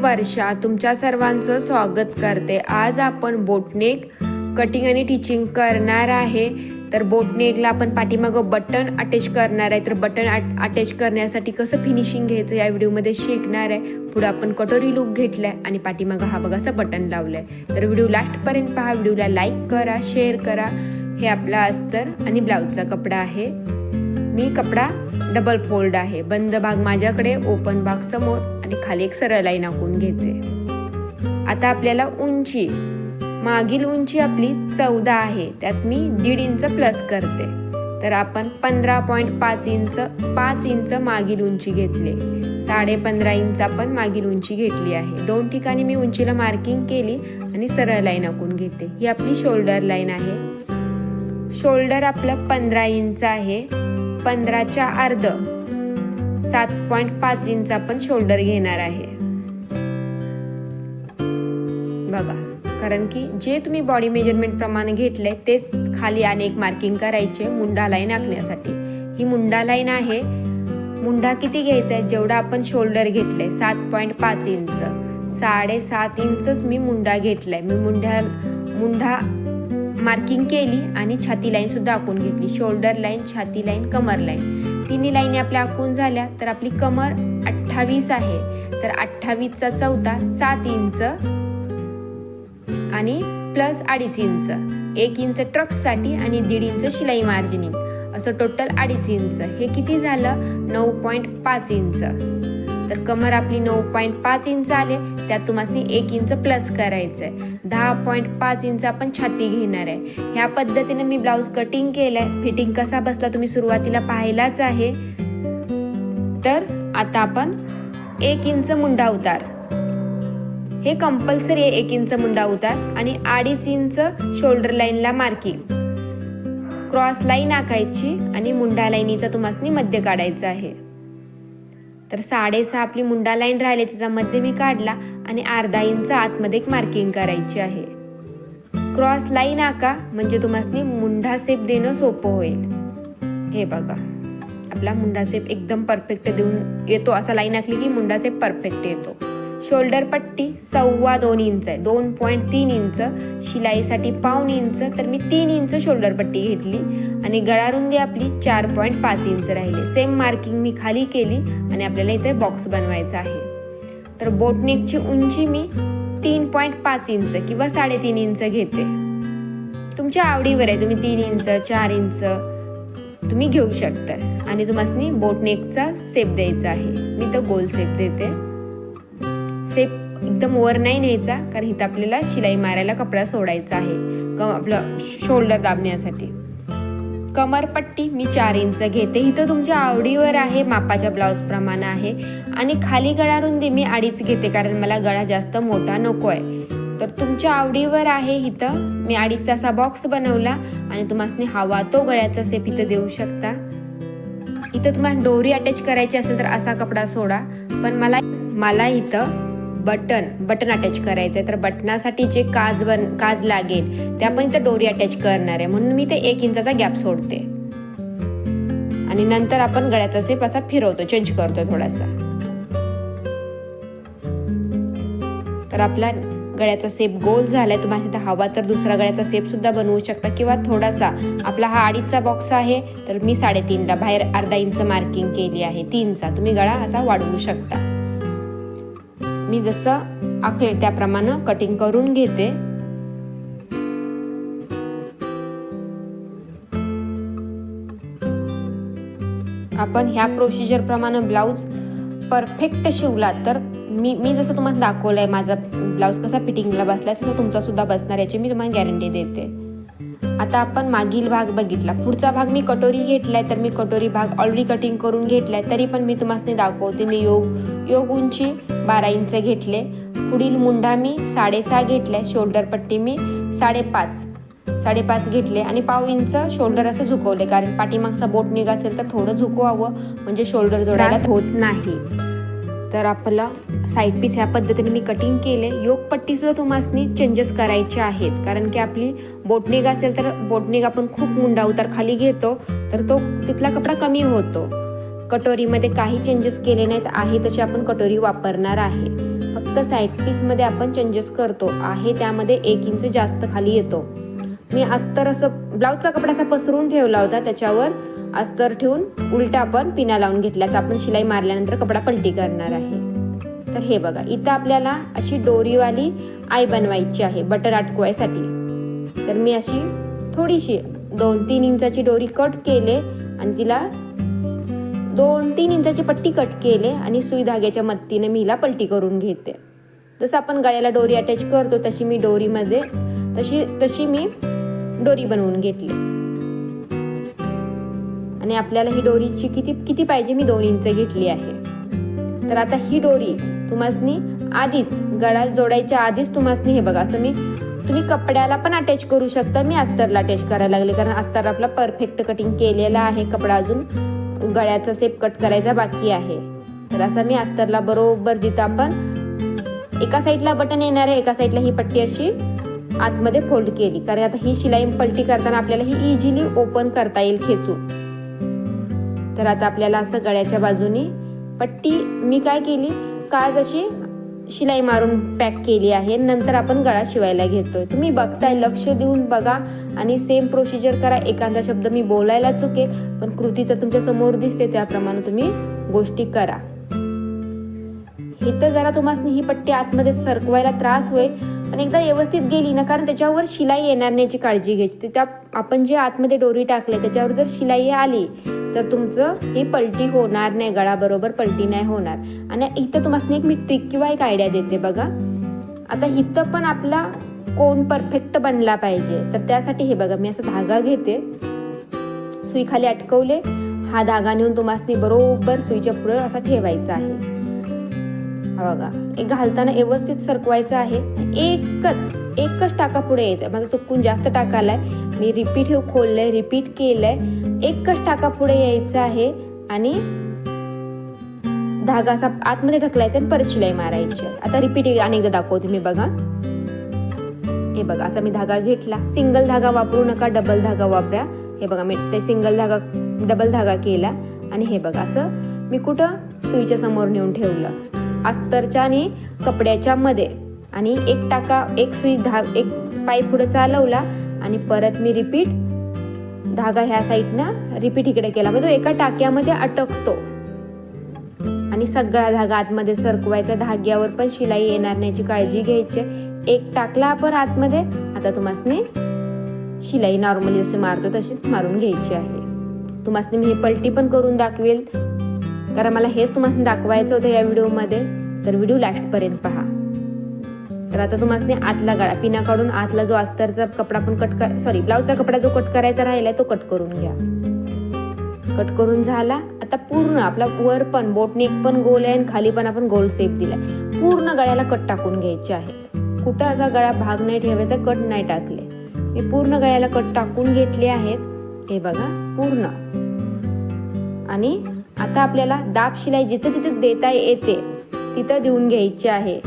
वर्षा तुमच्या सर्वांचं स्वागत करते। आज आपण बोटनेक कटिंग आणि टिचिंग करणार आहे। तर बोटनेकला आपण पाठीमागं बटन अटॅच करणार आहे। तर बटन अटॅच करण्यासाठी कसं फिनिशिंग घ्यायचं या व्हिडिओमध्ये शिकणार आहे। पुढे आपण कटोरी लूक घेतलाय आणि पाठीमागं हा बघा असं बटन लावलंय। तर व्हिडिओ लास्टपर्यंत पहा, व्हिडिओला लाईक करा, शेअर करा। हे आपला अस्तर आणि ब्लाउजचा कपडा आहे। मी कपडा डबल फोल्ड आहे। बंद भाग माझ्याकडे, ओपन भाग समोर आणि खाली एक सरळ लाईन आखून घेते। आता आपल्याला उंची, मागील उंची आपली 14 आहे, त्यात मी 1.5 इंच प्लस करते। तर आपण 15.5 इंच 5 इंच मागील उंची घेतले। 15.5 इंच आपण मागील उंची घेतली आहे। दोन ठिकाणी मी उंचीला मार्किंग केली आणि सरळ लाईन आखून घेते। ही आपली शोल्डर लाईन आहे। शोल्डर आपलं 15 इंच आहे। 15च्या अर्ध 7.5 इंच आपण शोल्डर घेणार आहे। बघा, कारण की जे तुम्ही बॉडी मेजरमेंट प्रमाणे घेतले तेच खाली अनेक मार्किंग करायचे मुंडा लाईन आखण्यासाठी। ही मुंडा लाईन आहे। मुंडा किती घ्यायचा आहे? जेवढा आपण शोल्डर घेतलंय 7.5 इंच, 7.5 इंचच मी मुंडा घेतलाय। मी मुंडा मार्किंग केली आणि छाती लाईन सुद्धा आखून घेतली। शोल्डर लाईन, छाती लाईन, कमर लाईन, तिन्ही लाईनी आपल्या आखून झाल्या। तर आपली कमर 28 आहे। तर 28चा चौथा 7 इंच आणि प्लस 2.5 इंच, 1 इंच ट्रक्ससाठी आणि 1.5 इंच शिलाई मार्जिनिंग, असं टोटल 2.5 इंच। हे किती झालं? 9.5 इंच। तर कमर आपली 9.5 इंच आले, त्यात तुम्हाला 1 इंच प्लस करायचंय। 10.5 इंच आपण छाती घेणार आहे। ह्या पद्धतीने मी ब्लाऊज कटिंग केलाय। फिटिंग कसा बसला तुम्ही सुरुवातीला पाहिलाच आहे। तर आता आपण 1 इंच मुंडा उतार, हे कंपल्सरी आहे। 1 इंच मुंडा उतार आणि 2.5 इंच शोल्डर लाईनला मार्किंग, क्रॉस लाईन आखायची आणि मुंडा लाईनीचा तुम्हाला मध्य काढायचा आहे। तर 6.5 आपली मुंडा लाईन राहिली, तिचा मध्य मी काढला आणि अर्धा इंच आतमध्ये एक मार्किंग करायची आहे। क्रॉस लाईन आका म्हणजे तुम्हाला मुंडा शेप देणं सोपं होईल। हे बघा, आपला मुंडा शेप एकदम परफेक्ट देऊन येतो। असा लाईन आखली की मुंडा शेप परफेक्ट येतो। शोल्डर पट्टी 2.25 इंच आहे, 2.3 इंच शिलाईसाठी 1.5 इंच। तर मी 3 इंच शोल्डर पट्टी घेतली आणि गळा रुंदी आपली 4.5 इंच राहिली। सेम मार्किंग मी खाली केली आणि आपल्याला इथे बॉक्स बनवायचा आहे। तर बोटनेकची उंची मी 3.5 इंच किंवा 3.5 इंच घेते। तुमच्या आवडीवर आहे, तुम्ही 3 इंच 4 इंच तुम्ही घेऊ शकता। आणि तुम्हाला बोटनेकचा शेप द्यायचा आहे। मी तर गोल शेप देते। शेप एकदम वर नाही न्यायचा, कारण इथं आपल्याला शिलाई मारायला कपडा सोडायचा आहे आपलं शोल्डर दाबण्यासाठी। कमरपट्टी मी 4 इंच घेते। इथं तुमच्या आवडीवर आहे, मापाच्या ब्लाऊज प्रमाणे आहे। आणि खाली गळा रुंदी मी 2.5 घेते, कारण मला गळा जास्त मोठा नको आहे। तर तुमच्या आवडीवर आहे। इथं मी 2.5चा असा बॉक्स बनवला आणि तुम्हाला हवा तो गळ्याचा शेप इथं देऊ शकता। इथं तुम्हाला डोरी अटॅच करायची असेल तर असा कपडा सोडा, पण मला इथं बटन अटॅच करायचं आहे। तर बटनासाठी जे काज लागेल ते आपण इथं डोरी अटॅच करणार आहे, म्हणून मी ते 1 इंचाचा गॅप सोडते। आणि नंतर आपण गळ्याचा शेप असा फिरवतो, चेंज करतो थोडासा। तर आपला गळ्याचा शेप गोल झालाय। तुम्हाला इथं हवा तर दुसरा गळ्याचा शेप सुद्धा बनवू शकता, किंवा थोडासा आपला हा 2.5चा बॉक्स आहे, तर मी 3.5ला बाहेर अर्धा इंच मार्किंग केली आहे। 3चा तुम्ही गळा असा वाढवू शकता। मी जसं आखले त्याप्रमाणे कटिंग करून घेते। आपण ह्या प्रोसिजर प्रमाणे ब्लाऊज परफेक्ट शिवला तर मी जसं तुम्हाला दाखवलंय माझा ब्लाऊज कसा फिटिंगला बसलाय तसं तुमचा सुद्धा बसणार, याची मी तुम्हाला गॅरंटी देते। आता आपण मागील भाग बघितला, पुढचा भाग मी कटोरी घेतलाय। तर मी कटोरी भाग ऑलरेडी कटिंग करून घेतलाय, तरी पण मी तुम्हाला दाखवते। मी योग उंची 12 इंच घेतले। पुढील मुंडा मी 6.5 घेतलाय। शोल्डर पट्टी मी 5.5 घेतले आणि 1.5 इंच शोल्डर असं झुकवले, कारण पाठीमागचा बोटनेक असेल तर थोडं झुकवावं म्हणजे शोल्डर जोडायला होत नाही। तर आपला साईड पीस ह्या पद्धतीने मी कटिंग केले। योग पट्टी सुद्धा तुम्हाला चेंजेस करायचे आहेत, कारण की आपली बोटनेक असेल तर बोटनेक आपण खूप मुंडा उतार खाली घेतो, तर तो तिथला कपडा कमी होतो। कटोरीमध्ये काही चेंजेस केले नाहीत, आहे तशी आपण कटोरी वापरणार आहे। फक्त साईड पीसमध्ये आपण चेंजेस करतो आहे, त्यामध्ये 1 इंच जास्त खाली येतो. मी अस्तर असं ब्लाऊजचा कपडा असा पसरून ठेवला होता, त्याच्यावर अस्तर ठेवून उलटा आपण पिना लावून घेतला. तर आपण शिलाई मारल्यानंतर कपडा पलटी करणार आहे. तर हे बघा, इथं आपल्याला अशी डोरीवाली आई बनवायची आहे बटर अटकवायसाठी. तर मी अशी थोडीशी 2-3 इंचाची डोरी कट केले आणि तिला 2-3 इंचाची पट्टी कट केले आणि सुई धाग्याच्या मदतीने मी हिला पलटी करून घेते. जसं आपण गळ्याला डोरी अटॅच करतो तशी मी डोरीमध्ये तशी मी डोरी बनवून घेतली. आणि आपल्याला ही डोरीची किती पाहिजे, मी 2 इंच घेतली आहे. तर आता ही डोरी तुम्हासनी आधीच गळा जोडायच्या आधीच तुम्हासनी हे बघा, असं तुम्ही कपड्याला पण अटॅच करू शकता. मी अस्तरला अटॅच करायला लागले कारण अस्तर आपला परफेक्ट कटिंग केलेला आहे. कपडा अजून गळ्याचा सेप कट करायचा बाकी आहे. तर असं मी अस्तरला बरोबर जिथं आपण एका साईडला बटन येणार आहे, एका साईडला ही पट्टी अशी आतमध्ये फोल्ड केली. कारण आता ही शिलाई पलटी करताना आपल्याला ही इझिली ओपन करता येईल खेचून. तर आता आपल्याला असं गळ्याच्या बाजूने पट्टी मी काय केली, काज अशी शिलाई मारून पॅक केली आहे. नंतर आपण गळा शिवायला घेतोय. तुम्ही बघताय, लक्ष देऊन बघा आणि सेम प्रोसिजर करा. एखादा शब्द मी बोलायला चुके पण कृती तर तुमच्या समोर दिसते, त्याप्रमाणे तुम्ही गोष्टी करा. इथं जरा तुम्हाला ही पट्टी आतमध्ये सरकवायला त्रास होईल, पण एकदा व्यवस्थित गेली ना, कारण त्याच्यावर शिलाई येणार नाही याची काळजी घ्यायची. त्या आपण जे आतमध्ये डोरी टाकले त्याच्यावर जर शिलाई आली तर तुमचं हे पलटी होणार नाही, गळा बरोबर पलटी नाही होणार. आणि इथं तुम्हाला एक मी ट्रिक किंवा एक आयडिया देते बघा. आता इथं पण आपला कोन परफेक्ट बनला पाहिजे. तर त्यासाठी हे बघा, मी असा धागा घेते, सुई खाली अटकवले, हा धागा नेऊन तुम्हाला बरोबर सुईच्या पुढे असा ठेवायचा आहे. हा बघा, एक घालताना व्यवस्थित सरकवायचं आहे. एकच टाका पुढे यायचं. माझं चुकून जास्त टाका आलाय, मी रिपीट हे खोललंय, रिपीट केलंय. एकच टाका पुढे यायचं आहे आणि धागा असा आतमध्ये ढकलायचा आणि परत शिलाई मारायची. आता रिपीट अनेकदा दाखवते मी बघा. हे बघा, असा मी धागा घेतला. सिंगल धागा वापरू नका, डबल धागा वापरा. हे बघा, मी ते डबल धागा केला आणि हे बघा, असं मी कुठं सुईच्या समोर नेऊन ठेवलं अस्तरच्या आणि कपड्याच्या मध्ये. आणि एक सुई एक पाय पुढे चालवला आणि परत मी रिपीट धागा ह्या साईडनं रिपीट इकडे केला. म्हणजे तो एका टाक्यामध्ये अटकतो आणि सगळा धागा आतमध्ये सरकवायचा. धाग्यावर पण शिलाई येणार नाही याची काळजी घ्यायची. एक टाकला आपण आतमध्ये. आता तुम्हाला शिलाई नॉर्मली जशी मारतो तशीच मारून घ्यायची आहे. तुम्हाला मी हे पलटी पण करून दाखवेल, कारण मला हेच तुम्हाला दाखवायचं होतं या व्हिडिओमध्ये. तर व्हिडिओ लास्टपर्यंत पहा. तर आता तुम्हाला आतला गळा पिना काढून आतला जो अस्तरचा कपडा पण ब्लाऊजचा कपडा जो कट करायचा राहिलाय तो कट करून घ्या. कट करून झाला. आता पूर्ण आपला वर पण बोटनेक पण गोल आहे आणि खाली पण आपण गोल शेप दिलाय. पूर्ण गळ्याला कट टाकून घ्यायचे आहेत. कुठं असा गळा भाग नाही ठेवायचा, कट नाही टाकले. मी पूर्ण गळ्याला कट टाकून घेतले आहेत. हे बघा पूर्ण. आणि आता आपल्याला दाब शिलाई जिथं तिथं देता येते तिथं देऊन घ्यायची आहे.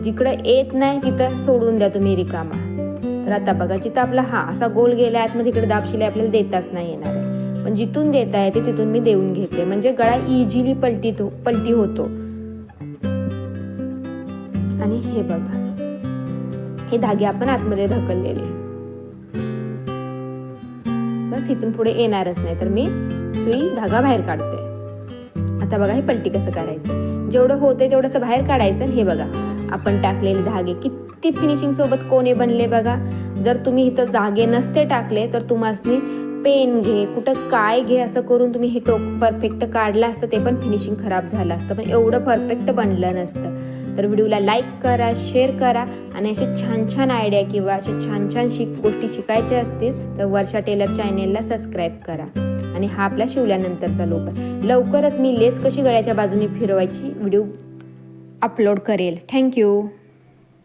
जिकडं येत नाही तिथं सोडून द्या तुम्ही रिकामा. तर आता बघा, जिथं आपला हा असा गोल गेला आतमध्ये तिकडे दाब शिलाई आपल्याला देताच नाही येणार आहे. पण जिथून देता येते तिथून मी देऊन घेते, म्हणजे गळा इझिली पलटी होतो. आणि हे बघा, हे धागे आपण आतमध्ये ढकललेले, बस इथून पुढे येणारच नाही. तर मी सुई धागा बाहेर काढते. आता बघा, हे पलटी कसं करायचं, जेवढं होतंय तेवढंच बाहेर काढायचं. हे बघा, आपण टाकलेले धागे किती फिनिशिंग सोबत कोणे बनले बघा. जर तुम्ही इथं धागे नसते टाकले तर तुम्हाला पेन घे, कुठं काय घे असं करून तुम्ही हे टोक परफेक्ट काढलं असतं, ते पण फिनिशिंग खराब झालं असतं, पण एवढं परफेक्ट बनलं नसतं. तर व्हिडिओला लाईक करा, शेअर करा आणि असे छान छान आयडिया किंवा असे छान छान गोष्टी शिकायच्या असतील तर वर्षा टेलर चॅनेलला सबस्क्राईब करा. आणि हा आपला शिवल्यानंतरचा लवकरच मी लेस कशी गळ्याच्या बाजूने फिरवायची व्हिडिओ अपलोड करेल. थँक्यू.